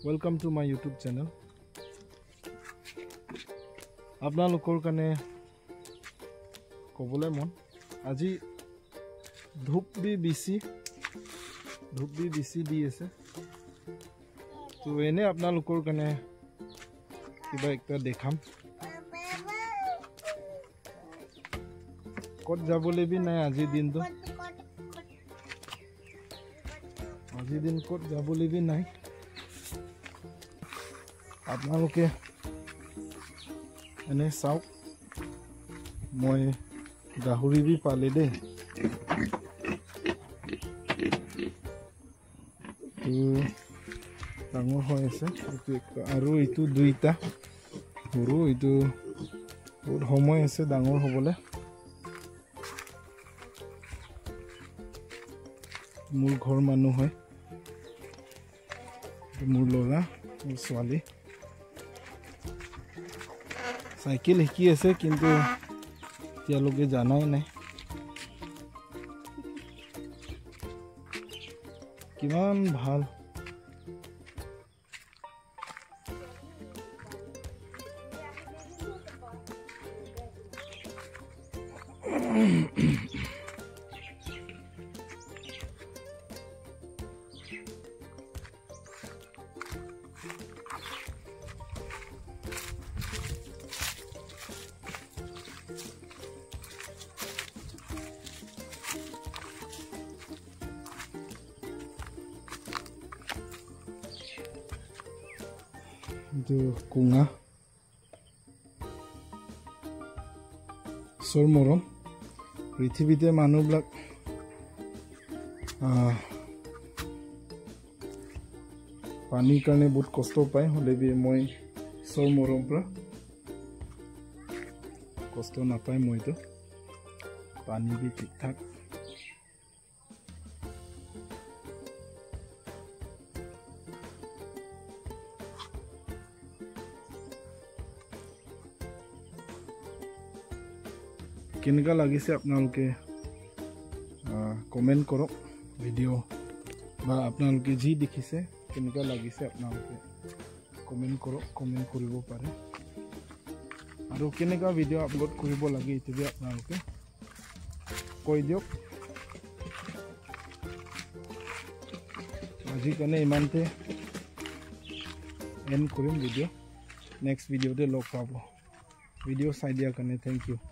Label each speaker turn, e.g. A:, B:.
A: Welcome to my YouTube channel. আপোনালোকৰ কাৰণে ক'বলৈ মন আজি ধূপ বিচি দি আছে তো এনে আপোনালোকৰ কাৰণে কিবা একটা দেখাম ক'ত যাবলৈ বি নাই আজি দিনটো ক'ত যাবলৈ বি নাই আপোনালোকে এনে চাওক মই গাহৰি বি পালে দে ডাঙৰ হৈ আছে আৰু এইটো দুইটা সৰু এইটো বহুত সময় আছে ডাঙৰ হ'বলৈ মোৰ ঘৰ মানুহ হয় মোৰ ল'ৰা মোৰ ছোৱালী সাইকেল শিকি আছে কিন্তু এতিয়ালৈকে জানাই নাই কিমান ভাল itu kunga sor morom পৃথিৱীতে মানুহবিলাক পানীৰ কাৰণে বহুত কষ্ট পায় হ'লে বি মই সৰ মৰম পৰা কষ্ট নাপায় মইতো পানী বি ঠিক ঠাক কেনেকা লাগিছে আপোনালোকে কমেন্ট কৰক ভিডিও বা আপোনালোকে যি দেখিছে কেনেকা লাগিছে আপোনালোকে কমেন্ট কৰক কমেন্ট কৰিব পাৰে আৰু কেনেকা ভিডিও আপলোড কৰিব লাগে এটো বি আপোনালোকে কৈ দিয়ক আজি কাৰণে ইমানতে এন্ড কৰিম ভিডিও নেক্সট ভিডিওতে লগ পাব ভিডিও চাই দিয়াৰ কাৰণে থ্যাংক ইউ